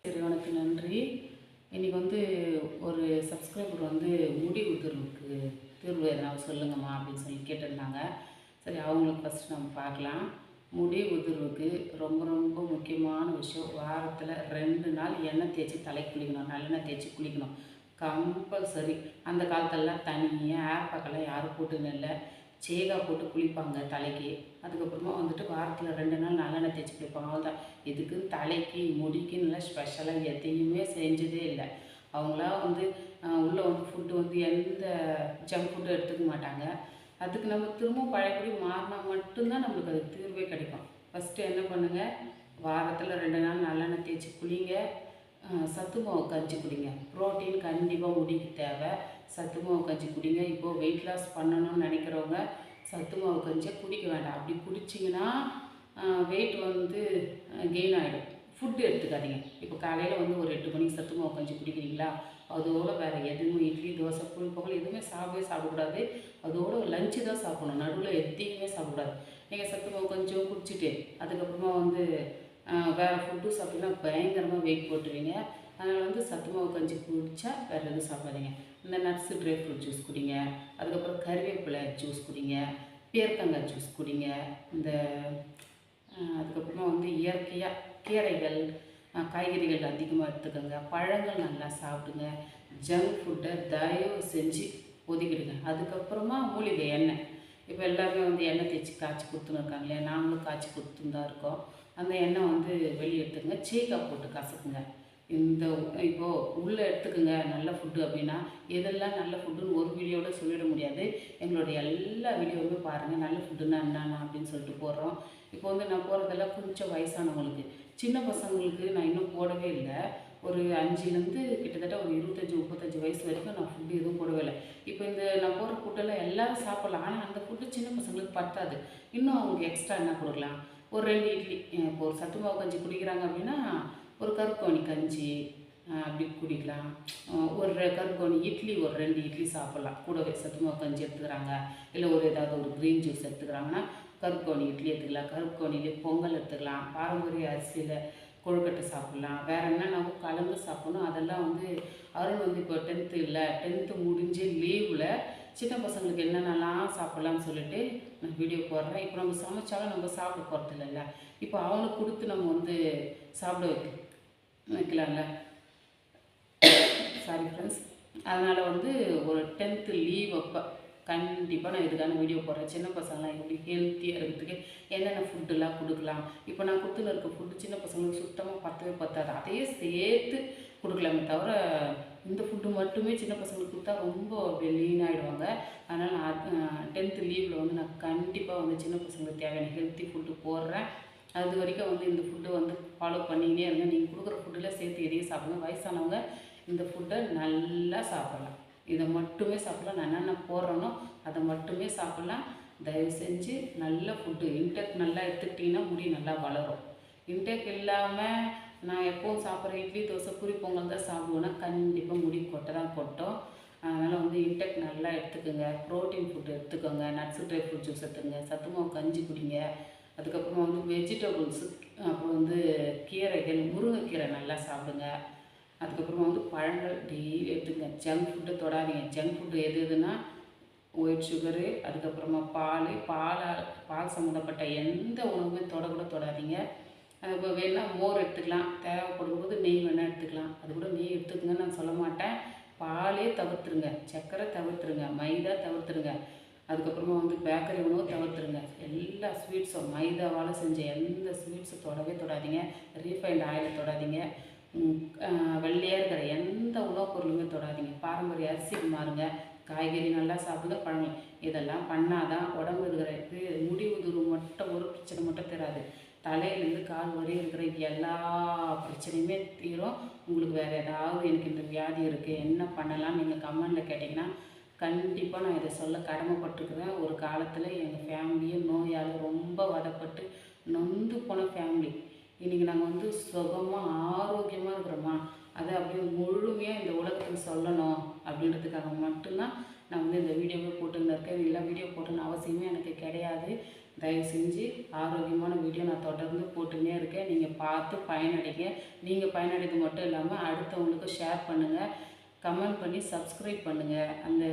இறைவனுக்கு நன்றி. இன்றைக்கி வந்து ஒரு சப்ஸ்கிரைபர் வந்து முடி உதிர்வுக்கு தீர்வு எதனா சொல்லுங்கம்மா அப்படின்னு சொல்லி கேட்டிருந்தாங்க. சரி, அவங்களுக்கு ஃபஸ்ட்டு நம்ம பார்க்கலாம். முடி உதிர்வுக்கு ரொம்ப ரொம்ப முக்கியமான விஷயம், வாரத்தில் 2 நாள் எண்ணெய் தேய்ச்சி தலை குளிக்கணும், நல்லெண்ணெய் தேய்ச்சி குளிக்கணும் கம்பல்சரி. அந்த காலத்துலலாம் தனியாக ஏர் பேக்கெல்லாம் யாரும் போட்டுன்னு இல்லை, சேகா போட்டு குளிப்பாங்க தலைக்கு. அதுக்கப்புறமா வந்துட்டு வாரத்தில் 2 நாள் நல்லெண்ணெய் தேய்ச்சி குளிப்பாங்க, அவ்வளோதான். இதுக்குன்னு தலைக்கு முடிக்குன்னு ஸ்பெஷலாக எதையுமே செஞ்சதே இல்லை. அவங்களா வந்து உள்ளே வந்து ஃபுட்டு வந்து எந்த ஜங்க் ஃபுட்டும் எடுத்துக்க மாட்டாங்க. அதுக்கு நம்ம திரும்ப பழையபடி மாறினா மட்டும்தான் நம்மளுக்கு அது தீர்வே கிடைக்கும். ஃபஸ்ட்டு என்ன பண்ணுங்கள், வாரத்தில் 2 நாள் நல்லெண்ணெய் தேய்ச்சி குளிங்க. சத்து மாவு கஞ்சி குடிங்க. ப்ரோட்டீன் கண்டிப்பாக முடிக்கு தேவை. சத்து மாவு கஞ்சி குடிங்க. இப்போது வெயிட் லாஸ் பண்ணணும்னு நினைக்கிறவங்க சத்து மாவு கஞ்சியை குடிக்க வேண்டாம். அப்படி குடிச்சிங்கன்னா வெயிட் வந்து கெயின் ஆகிடும். ஃபுட்டு எடுத்துக்காதீங்க. இப்போ காலையில் வந்து ஒரு 8 மணிக்கு சத்து மாவு கஞ்சி குடிக்கிறீங்களா, அதோடு வேறு எதுவுமே இட்லி தோசை புளி பொங்கல் எதுவுமே சாப்பிடக்கூடாது. அதோடு லஞ்சு தான் சாப்பிடணும், நடுவில் எதையுமே சாப்பிடக்கூடாது. நீங்கள் சத்து மாவு கஞ்சியும் குடிச்சிட்டு அதுக்கப்புறமா வந்து வேறு ஃபுட்டு சாப்பிட்டீங்கன்னா பயங்கரமாக வெயிட் போட்டுருவீங்க. அதனால் வந்து சத்து மாவு கஞ்சி குடித்தா வேறு எதுவும் சாப்பிடாதீங்க. இந்த நட்ஸு ட்ரை ஃப்ரூட் ஜூஸ் குடிங்க. அதுக்கப்புறம் கருவேப்பிலை ஜூஸ் குடிங்க, பேர்க்கங்காய் ஜூஸ் குடிங்க. இந்த அதுக்கப்புறமா வந்து இயற்கையாக கீரைகள் காய்கறிகள் அதிகமாக எடுத்துக்கோங்க. பழங்கள் நல்லா சாப்பிடுங்க. ஜங்க் ஃபுட்டை தயவு செஞ்சு ஒதுக்கிடுங்க. அதுக்கப்புறமா மூலிகை எண்ணெய், இப்போ எல்லாருமே வந்து எண்ணெய் தேய்ச்சி காய்ச்சி கொடுத்துன்னு இருக்காங்க இல்லையா, நாங்களும் காய்ச்சி கொடுத்துன்னு தான் இருக்கோம். அந்த எண்ணெய் வந்து வெளியே எடுத்துங்க, சீக்கா போட்டு கசக்குங்க. இந்த இப்போது உள்ளே எடுத்துக்குங்க நல்ல ஃபுட்டு அப்படின்னா, எதெல்லாம் நல்ல ஃபுட்டுன்னு ஒரு வீடியோவில் சொல்லிட முடியாது. எங்களுடைய எல்லா வீடியோவுமே பாருங்கள், நல்ல ஃபுட்டுன்னா என்னென்ன அப்படின்னு சொல்லிட்டு போடுறோம். இப்போ வந்து நான் போகிறதெல்லாம் கொஞ்சம் வயசானவங்களுக்கு, சின்ன பசங்களுக்கு நான் இன்னும் போடவே இல்லை. ஒரு 5லேருந்து கிட்டத்தட்ட ஒரு 25-35 வயசு வரைக்கும் நான் ஃபுட்டு எதுவும் போடவே இல்லை. இப்போ இந்த நான் போடுற ஃபுட்டெல்லாம் எல்லோரும் சாப்பிட்லாம், ஆனால் அந்த ஃபுட்டு சின்ன பசங்களுக்கு பத்தாது. இன்னும் அவங்களுக்கு எக்ஸ்ட்ரா என்ன கொடுக்கலாம், ஒரு 2 இட்லி. இப்போ ஒரு சத்து மாவு கஞ்சி குடிக்கிறாங்க அப்படின்னா ஒரு கருப்புக்கவுனி கஞ்சி அப்படி குடிக்கலாம். ஒரு கருப்புக்கவுனி இட்லி, ஒரு 2 இட்லி சாப்பிட்லாம். கூடவே சத்து மாவு கஞ்சி எடுத்துக்கிறாங்க, இல்லை ஒரு ஏதாவது ஒரு க்ரீன் ஜூஸ் எடுத்துக்கிறாங்கன்னா கருப்புக்கவுனி இட்லி எடுத்துக்கலாம். கருப்புக்கவுனிலே பொங்கல் எடுத்துக்கலாம். பாரம்பரிய அரிசியில் கொழுக்கட்டை சாப்பிட்லாம். வேறு என்னென்னாவும் கலந்து சாப்பிட்ணும். அதெல்லாம் வந்து அருண் வந்து இப்போ 10th இல்லை, 10th முடிஞ்சு லீவில் சின்ன பசங்களுக்கு என்னென்னலாம் சாப்பிட்லான்னு சொல்லிட்டு நான் வீடியோ போடுறேன். இப்போ நம்ம சமைச்சாலும் நம்ம சாப்பிட போகிறது இல்லைல்ல, இப்போ அவனுக்கு கொடுத்து நம்ம வந்து சாப்பிட வைக்கலாம்ல. Sorry friends. அதனால் வந்து ஒரு 10th லீவ் அப்போ கண்டிப்பாக நான் இதுக்கான வீடியோ போடுறேன். சின்ன பசங்களாம் எப்படி ஹெல்த்தியாக இருக்கிறதுக்கு என்னென்ன ஃபுட்டுலாம் கொடுக்கலாம். இப்போ நான் கொடுத்துன்னு இருக்க ஃபுட்டு சின்ன பசங்களுக்கு சுத்தமாக பத்தவே பத்தாது. அதையே சேர்த்து கொடுக்கலாமே தவிர இந்த ஃபுட்டு மட்டுமே சின்ன பசங்களுக்கு கொடுத்தா ரொம்ப அப்படியே லீன் ஆகிடுவாங்க. அதனால் நான் 10th லீவில் வந்து நான் கண்டிப்பாக வந்து சின்ன பசங்களுக்கு தேவையான ஹெல்த்தி ஃபுட்டு போடுறேன். அது வரைக்கும் வந்து இந்த ஃபுட்டை வந்து ஃபாலோ பண்ணிக்கினே இருங்க. நீங்கள் கொடுக்குற ஃபுட்டில் சேர்த்து எதையும் சாப்பிடுங்க. வயசானவங்க இந்த ஃபுட்டை நல்லா சாப்பிட்லாம். இதை மட்டுமே சாப்பிட்லாம். நான் என்னென்ன போடுறேனோ அதை மட்டுமே சாப்பிட்லாம். தயவு செஞ்சு நல்ல ஃபுட்டு இன்டேக் நல்லா எடுத்துக்கிட்டிங்கன்னா முடி நல்லா வளரும். இன்டேக் இல்லாமல் நான் எப்போவும் சாப்பிட்ற இட்லி தோசை பூரி பொங்கல் தான் சாப்பிடுவேன்னா கண்டிப்பாக முடி கொட்டை தான் கொட்டும். அதனால் வந்து இன்டேக் நல்லா எடுத்துக்கோங்க. ப்ரோட்டீன் ஃபுட்டு எடுத்துக்கோங்க. நட்ஸு ட்ரை ஃப்ரூட் ஜூஸ் எடுத்துக்கோங்க. சத்து மாவு கஞ்சி குடிங்க. அதுக்கப்புறமா வந்து வெஜிடபிள்ஸு, அப்புறம் வந்து கீரைகள், முருங்கைக்கீரை நல்லா சாப்பிடுங்க. அதுக்கப்புறமா வந்து பழங்கள் டெய்லி எடுத்துங்க. ஜங்க் ஃபுட்டை தொடாதீங்க. ஜங்க் ஃபுட்டு எதுனா ஒயிட் சுகரு, அதுக்கப்புறமா பால் சம்மந்தப்பட்ட எந்த உணவுமே தொடக்கூட தொடாதீங்க. இப்போ வேணால் மோர் எடுத்துக்கலாம், தேவைப்படும் போது நெய் வேணால் எடுத்துக்கலாம். அது கூட நெய் எடுத்துக்கங்கன்னு நான் சொல்ல மாட்டேன். பாலே தவிர்த்துருங்க, சர்க்கரை தவிர்த்துருங்க, மைதா தவிர்த்துருங்க. அதுக்கப்புறமா வந்து பேக்கரி உணவு தவிர்த்துருங்க. எல்லா ஸ்வீட்ஸும் மைதாவால் செஞ்ச எந்த ஸ்வீட்ஸும் தொடவே தொடாதீங்க. ரீஃபைண்ட் ஆயிலை தொடாதீங்க. வெள்ளையாக இருக்கிற எந்த உணவுப் பொருளுமே தொடாதீங்க. பாரம்பரிய அரிசிக்கு மாறுங்க. காய்கறி நல்லா சாப்பிடுங்க, பழங்கள். இதெல்லாம் பண்ணாதான் உடம்பு இருக்கிற முடி உதிர்வு மட்டும் ஒரு பிரச்சனை மட்டும் தராது, தலையிலேருந்து கால் வரையும் இருக்கிற எல்லா பிரச்சனையுமே தீரும். உங்களுக்கு வேறு ஏதாவது எனக்கு இந்த வியாதி இருக்குது என்ன பண்ணலாம் நீங்கள் கமெண்டில் கேட்டிங்கன்னா கண்டிப்பாக நான் இதை சொல்ல கடமைப்பட்டுருக்குறேன். ஒரு காலத்தில் எங்கள் ஃபேமிலியே நோயால் ரொம்ப வதப்பட்டு நொந்து போன ஃபேமிலி. இன்றைக்கி நாங்கள் வந்து சுகமாக ஆரோக்கியமாக இருக்கிறோமா, அதை அப்படியே முழுமையாக இந்த உலகத்துக்கு சொல்லணும் அப்படின்றதுக்காக மட்டும்தான் நான் வந்து இந்த வீடியோவே போட்டுன்னு இருக்கேன். இல்லை வீடியோ போட்டுன்னு அவசியமே எனக்கு கிடையாது. தயவு செஞ்சு ஆரோக்கியமான வீடியோ நான் தொடர்ந்து போட்டுன்னே இருக்கேன். நீங்கள் பார்த்து பயனடைங்க. நீங்கள் பயனடைறது மட்டும் இல்லாமல் அடுத்தவங்களுக்கு ஷேர் பண்ணுங்கள், கமெண்ட் பண்ணி சப்ஸ்கிரைப் பண்ணுங்கள். அந்த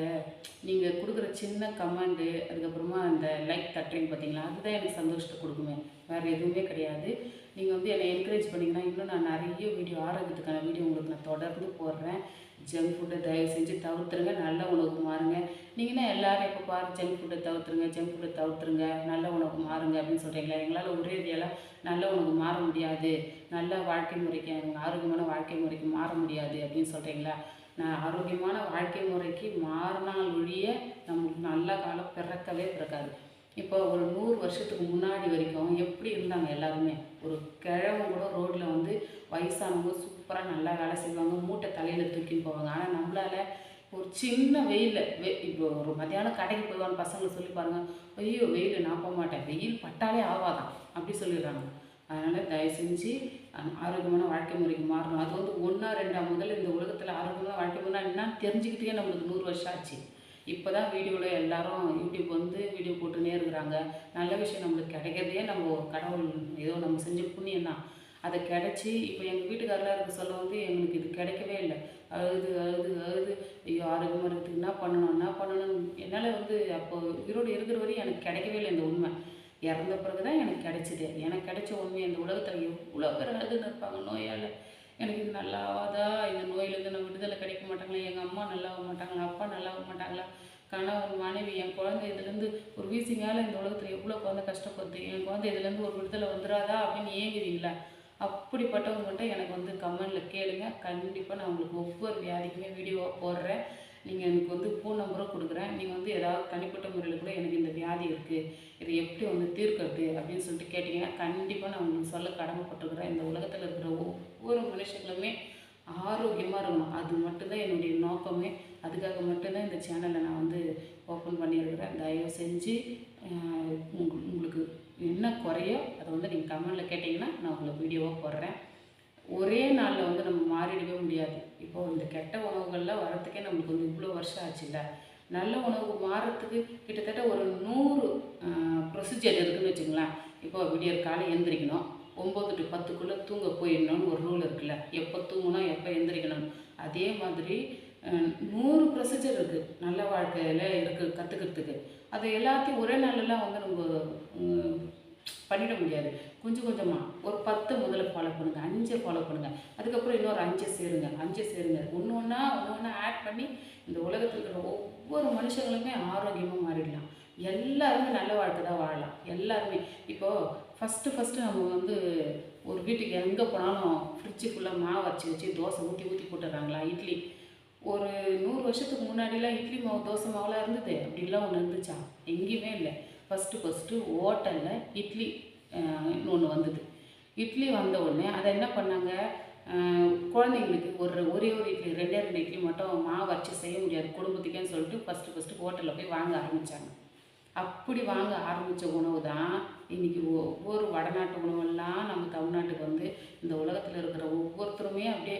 நீங்கள் கொடுக்குற சின்ன கமெண்டு, அதுக்கப்புறமா அந்த லைக் தட்டுறீங்க பார்த்தீங்களா, அதுதான் எனக்கு சந்தோஷத்தை கொடுக்குமே, வேறு எதுவுமே கிடையாது. நீங்கள் வந்து என்னை என்கரேஜ் பண்ணிங்கன்னா இன்னும் நான் நிறைய வீடியோ ஆரோக்கியத்துக்கான வீடியோ உங்களுக்கு நான் தொடர்ந்து போடுறேன். ஜங்க் ஃபுட்டை தயவு செஞ்சு தவிர்த்துருங்க, நல்ல உணவுக்கு மாறுங்க. நீங்கன்னா எல்லோரும் எப்போ பாரு ஜங்க் ஃபுட்டை தவிர்த்துருங்க, ஜங்க் ஃபுட்டை தவிர்த்துருங்க, நல்ல உணவுக்கு மாறுங்க அப்படின்னு சொல்கிறீங்களா? எங்களால் ஒரே ரீதியால் நல்ல உணவுக்கு மாற முடியாது, நல்ல வாழ்க்கை முறைக்கு, ஆரோக்கியமான வாழ்க்கை முறைக்கு மாற முடியாது அப்படின்னு சொல்கிறீங்களா? நான் ஆரோக்கியமான வாழ்க்கை முறைக்கு மாறினால் ஒழிய நமக்கு நல்ல காலம் பிறக்கவே பிறக்காது. இப்போ ஒரு 100 வருஷத்துக்கு முன்னாடி வரைக்கும் எப்படி இருந்தாங்க எல்லாருமே? ஒரு கிழவன் கூட ரோட்டில் வந்து வயசானவங்க சூப்பராக நல்லா வேலை செய்வாங்க, மூட்டை தலையில் தூக்கின்னு போவாங்க. ஆனால் நம்மளால் ஒரு சின்ன வெயிலில் இப்போ ஒரு மத்தியானம் கடைக்கு போவான்னு பசங்களை சொல்லி பாருங்கள், ஐயோ வெயில் நான் போக மாட்டேன், வெயில் பட்டாலே ஆவாதான் அப்படி சொல்லிடுறாங்க. அதனால் தயவு செஞ்சு ஆரோக்கியமான வாழ்க்கை முறைக்கு மாறணும். அது வந்து 1 2 முதல்ல இந்த உலகத்தில் ஆரோக்கியமான வாழ்க்கை முறை என்னன்னு தெரிஞ்சுக்கிட்டே நம்மளுக்கு 100 வருஷம் ஆச்சு. இப்போ தான் வீடியோவில் எல்லோரும் யூடியூப் வந்து வீடியோ போட்டுன்னே இருக்கிறாங்க. நல்ல விஷயம் நம்மளுக்கு கிடைக்கிறதே நம்ம கடவுள் ஏதோ நம்ம செஞ்ச புண்ணியம் தான். அதை கிடச்சி இப்போ எங்கள் வீட்டுக்காரெலாம் இருக்க சொல்ல வந்து எங்களுக்கு இது கிடைக்கவே இல்லை. அழுது அழுது அழுது ஐயோ ஆரோக்கியமாக இருக்கிறதுக்கு என்ன பண்ணணும் என்னால் வந்து அப்போது உயிரோடு இருக்கிற வரையும் எனக்கு கிடைக்கவே இல்லை இந்த உண்மை. இறந்த பிறகு தான் எனக்கு கிடைச்சிது. எனக்கு கிடைச்ச உண்மை இந்த உலகத்தில் எவ்வளோ பேர் அழுதுன்னு இருப்பாங்க நோயால். எனக்கு இது நல்லா ஆகாதா, இந்த நோயிலேருந்து நான் விடுதலை கிடைக்க மாட்டாங்களா, எங்கள் அம்மா நல்லா ஆக மாட்டாங்களா, அப்பா நல்லா ஆக மாட்டாங்களா, கணவன் மனைவி என் குழந்தை இதுலேருந்து ஒரு வீசிங்கால இந்த உலகத்தில் எவ்வளோ குழந்தை கஷ்டப்படுது, என் குழந்தை இதுலேருந்து ஒரு விடுதலை வந்துடாதா அப்படின்னு ஏங்குவீங்களா? அப்படிப்பட்டவங்க மட்டும் எனக்கு வந்து கமெண்டில் கேளுங்க. கண்டிப்பாக நான் உங்களுக்கு ஒவ்வொரு வியாதிக்குமே வீடியோவாக போடுறேன். நீங்கள் எனக்கு வந்து ஃபோன் நம்பரும் கொடுக்குறேன். நீங்கள் வந்து ஏதாவது தனிப்பட்ட முறையில் கூட எனக்கு இந்த வியாதி இருக்குது, இதை எப்படி வந்து தீர்க்கிறது அப்படின்னு சொல்லிட்டு கேட்டிங்கன்னா கண்டிப்பாக நான் உங்களுக்கு சொல்ல கடமைப்பட்டுருக்குறேன். இந்த உலகத்தில் இருக்கிற ஒவ்வொரு மனுஷங்களுமே ஆரோக்கியமாக இருக்கணும். அது மட்டும்தான் என்னுடைய நோக்கமே. அதுக்காக மட்டும்தான் இந்த சேனலை நான் வந்து ஓப்பன் பண்ணியிருக்கிறேன். தயவு செஞ்சு உங்களுக்கு என்ன குறையோ அதை வந்து நீங்கள் கமெண்டில் கேட்டிங்கன்னா நான் உங்களுக்கு வீடியோவாக போடுறேன். ஒரே நாளில் வந்து நம்ம மாறிடவே முடியாது. இப்போது இந்த கெட்ட உணவுகள்லாம் வரத்துக்கே நம்மளுக்கு வந்து இவ்வளோ வருஷம் ஆச்சுல்ல. நல்ல உணவுக்கு மாறுறதுக்கு கிட்டத்தட்ட ஒரு 100 ப்ரொசீஜர் இருக்குதுன்னு வச்சுங்களேன். இப்போ விடியற் காலை எந்திரிக்கணும், 9 to 10க்குள்ளே தூங்க போயிடணும்னு ஒரு ரூல் இருக்குல்ல. எப்போ தூங்கணும், எப்போ எந்திரிக்கணும். அதே மாதிரி 100 ப்ரொசீஜர் இருக்குது நல்ல வாழ்க்கையில் இருக்குது கற்றுக்கிறதுக்கு. அது எல்லாத்தையும் ஒரே நாளெல்லாம் வந்து நம்ம பண்ணிட முடியாது. கொஞ்சம் கொஞ்சமாக ஒரு 10 முதல்ல ஃபாலோ பண்ணுங்கள், 5 ஃபாலோ பண்ணுங்கள், அதுக்கப்புறம் இன்னொரு 5 சேருங்க. ஒன்று ஒன்றா ஆட் பண்ணி இந்த உலகத்தில் இருக்கிற ஒவ்வொரு மனுஷங்களுமே ஆரோக்கியமாக மாறிடலாம். எல்லாருமே நல்ல வாழ்க்கை தான் வாழலாம். எல்லாருமே இப்போது ஃபஸ்ட்டு நம்ம வந்து ஒரு வீட்டுக்கு எங்கே போனாலும் ஃப்ரிட்ஜு ஃபுல்லாக மாவு வச்சு தோசை ஊற்றி போட்டுடுறாங்களா? இட்லி ஒரு 100 வருஷத்துக்கு முன்னாடிலாம் இட்லி மாவு தோசை மாவுலாம் இருந்தது. அப்படிலாம் ஒன்று இருந்துச்சா? எங்கேயுமே இல்லை. ஃபஸ்ட்டு ஹோட்டலில் இட்லி ஒன்று வந்தது. இட்லி வந்த உடனே அதை என்ன பண்ணாங்க, குழந்தைங்களுக்கு ஒரே ஒரு இட்லி 2 இட்லி மட்டும் மாவு வச்சு செய்ய முடியாது குடும்பத்துக்கேன்னு சொல்லிட்டு ஃபஸ்ட்டு ஹோட்டலில் போய் வாங்க ஆரம்பித்தாங்க. அப்படி வாங்க ஆரம்பித்த உணவு தான் இன்றைக்கி ஒவ்வொரு வடநாட்டு உணவெல்லாம் நம்ம தமிழ்நாட்டுக்கு வந்து இந்த உலகத்தில் இருக்கிற ஒவ்வொருத்தருமே அப்படியே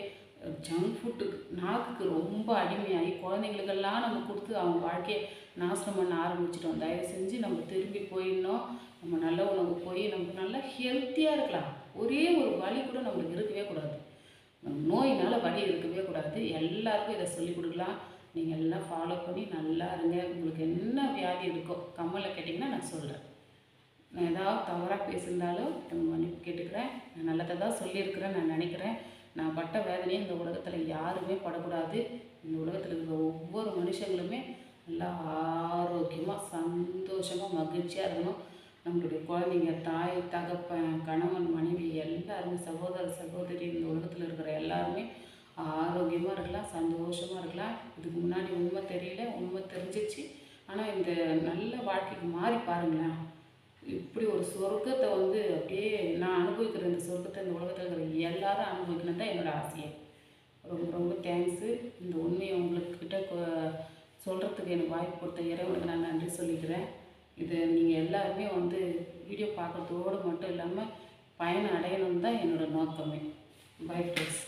ஜங்க் ஃபுட்டுக்கு நாக்குக்கு ரொம்ப அடிமையாகி குழந்தைங்களுக்கெல்லாம் நம்ம கொடுத்து அவங்க வாழ்க்கையை நாசனம் பண்ண ஆரம்பிச்சிட்டோம். தயவு செஞ்சு நம்ம திரும்பி போயிடணும். நம்ம நல்ல உணவு போய் நம்ம நல்லா ஹெல்த்தியாக இருக்கலாம். ஒரே ஒரு வலி கூட நம்மளுக்கு இருக்கவே கூடாது. நோயினால் வலி இருக்கவே கூடாது. எல்லாருக்கும் இதை சொல்லிக் கொடுக்கலாம். நீங்கள் எல்லாம் ஃபாலோ பண்ணி நல்லா இருங்க. உங்களுக்கு என்ன வியாதி இருக்கோ கம்மலில் கேட்டிங்கன்னா நான் சொல்கிறேன். நான் ஏதாவது தவறாக பேசியிருந்தாலும் மன்னிப்பு கேட்டுக்கிறேன். நான் நல்லதை தான் சொல்லியிருக்கிறேன் நான் நினைக்கிறேன். நான் பட்ட வேதனையை இந்த உலகத்தில் யாருமே படக்கூடாது. இந்த உலகத்தில் இருக்கிற ஒவ்வொரு மனுஷங்களுமே நல்லா ஆரோக்கியமாக சந்தோஷமாக மகிழ்ச்சியாக இருக்கணும். நம்மளுடைய குழந்தைங்க, தாய், தகப்பன், கணவன், மனைவி எல்லாருமே சகோதர சகோதரி இந்த உலகத்தில் இருக்கிற எல்லாருமே ஆரோக்கியமாக இருக்கலாம், சந்தோஷமாக இருக்கலாம். இதுக்கு முன்னாடி உண்மை தெரியல, உண்மை தெரிஞ்சிச்சு. ஆனால் இந்த நல்ல வாழ்க்கைக்கு மாறி பாருங்களேன். இப்படி ஒரு சொர்க்கத்தை வந்து அப்படியே நான் அனுபவிக்கிற இந்த சொர்க்கத்தை இந்த உலகத்தில் இருக்கிற எல்லாரும் அனுபவிக்கணும் தான் என்னோடய ஆசையை. ரொம்ப ரொம்ப தேங்க்ஸு. இந்த உண்மையை உங்களுக்கிட்ட சொல்கிறதுக்கு எனக்கு வாய்ப்பு கொடுத்த இறைவனுக்கு நான் நன்றி சொல்லிக்கிறேன். இது நீங்கள் எல்லாருமே வந்து வீடியோ பார்க்குறதோடு மட்டும் இல்லாமல் பயனை அடையணும்னு தான் என்னோடய நோக்கமே. Bye friends.